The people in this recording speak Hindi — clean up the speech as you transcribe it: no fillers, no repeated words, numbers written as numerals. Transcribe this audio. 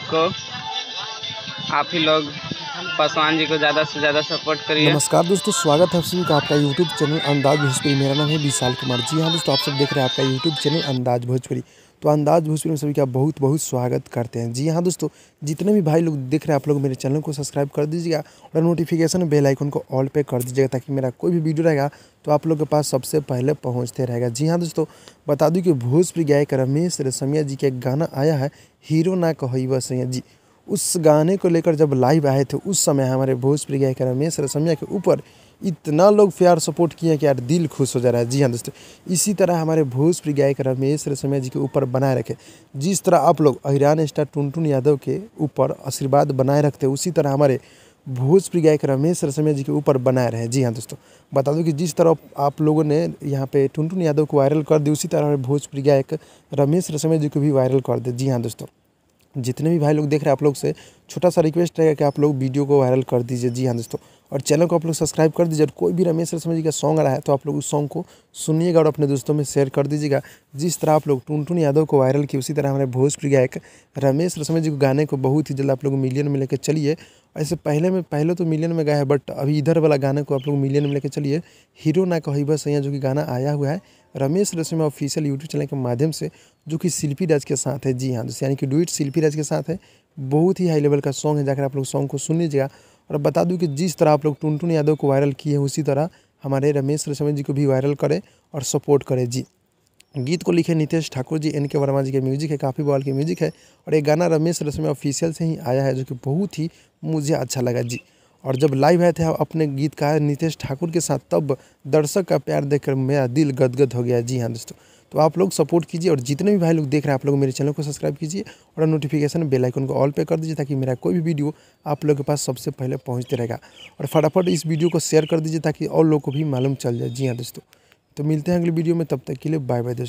को आप ही लोग पासवान जी को ज़्यादा से ज़्यादा सपोर्ट करिए। नमस्कार दोस्तों, स्वागत है आप सभी का आपका यूट्यूब चैनल अंदाज भोजपुरी। मेरा नाम है विशाल कुमार। जी हाँ दोस्तों, आप सब देख रहे हैं आपका यूट्यूब चैनल अंदाज भोजपुरी। तो अंदाज भोजपुरी में सभी का बहुत बहुत स्वागत करते हैं। जी हाँ दोस्तों, जितने भी भाई लोग देख रहे हैं आप लोग मेरे चैनल को सब्सक्राइब कर दीजिएगा और नोटिफिकेशन बेल आइकन को ऑल पे कर दीजिएगा, ताकि मेरा कोई भी वीडियो रहेगा तो आप लोग के पास सबसे पहले पहुँचते रहेगा। जी हाँ दोस्तों, बता दूँ कि भोजपुरी गायक रमेश रेशमिया जी का एक गाना आया है, हीरो ना कहइबा सैया जी। उस गाने को लेकर जब लाइव आए थे उस समय हमारे भोजपुरी गायक रमेश रेशमिया के ऊपर इतना लोग प्यार सपोर्ट किए कि यार दिल खुश हो जा रहा है। जी हाँ दोस्तों, इसी तरह हमारे भोजपुरी गायक रमेश रेशमिया जी के ऊपर बनाए रखे। जिस तरह आप लोग अहिरान स्टार टुनटुन यादव के ऊपर आशीर्वाद बनाए रखते हैं, उसी तरह हमारे भोजपुरी गायक रमेश रेशमिया जी के ऊपर बनाए रहे। जी हाँ दोस्तों, बता दूं कि जिस तरह आप लोगों ने यहाँ पे टुनटुन यादव को वायरल कर दी, उसी तरह हमारे भोजपुरी गायक रमेश रेशमिया जी को भी वायरल कर दे। जी हाँ दोस्तों, जितने भी भाई लोग देख रहे हैं आप लोग से छोटा सा रिक्वेस्ट रहेगा कि आप लोग वीडियो को वायरल कर दीजिए। जी हाँ दोस्तों, और चैनल को आप लोग सब्सक्राइब कर दीजिए। और कोई भी रमेश रेशमिया जी का सॉन्ग आ रहा है तो आप लोग उस सॉन्ग को सुनिएगा और अपने दोस्तों में शेयर कर दीजिएगा। जिस तरह आप लोग टुनटुन यादव को वायरल किए, उसी तरह हमारे भोजपुरी गायक रमेश रेशमिया जी को गाने को बहुत ही जल्द आप लोग मिलियन में लेकर चलिए। ऐसे पहले तो मिलियन में गए हैं, बट अभी इधर वाला गाने को आप लोग मिलियन में लेकर चलिए। हीरो ना कहइबा सैया जो कि गाना आया हुआ है Ramesh Reshammiya official YouTube channel के माध्यम से, जो कि शिल्पी राज के साथ है। जी हाँ दोस्तों, यानी कि डुइट शिल्पी राज के साथ है। बहुत ही हाई लेवल का सॉन्ग है, जाकर आप लोग सॉन्ग को सुन लीजिएगा। और बता दूं कि जिस तरह आप लोग टुनटुन यादव को वायरल किए हैं, उसी तरह हमारे रमेश रेशमिया जी को भी वायरल करें और सपोर्ट करें। जी, गीत को लिखे नितेश ठाकुर जी, एन के वर्मा जी के म्यूजिक है, काफ़ी बवाल की म्यूजिक है। और ये गाना रमेश रेशमिया ऑफिशियल से ही आया है, जो कि बहुत ही मुझे अच्छा लगा। जी, और जब लाइव आए थे अपने गीतकार नितेश ठाकुर के साथ, तब दर्शक का प्यार देखकर मेरा दिल गदगद हो गया। जी हाँ दोस्तों, तो आप लोग सपोर्ट कीजिए। और जितने भी भाई लोग देख रहे हैं आप लोग मेरे चैनल को सब्सक्राइब कीजिए और नोटिफिकेशन बेल आइकन को ऑल पे कर दीजिए, ताकि मेरा कोई भी वीडियो आप लोगों के पास सबसे पहले पहुंचते रहेगा। और फटाफट इस वीडियो को शेयर कर दीजिए, ताकि और लोग को भी मालूम चल जाए। जी हाँ दोस्तों, तो मिलते हैं अगली वीडियो में, तब तक के लिए बाय बाय दोस्तों।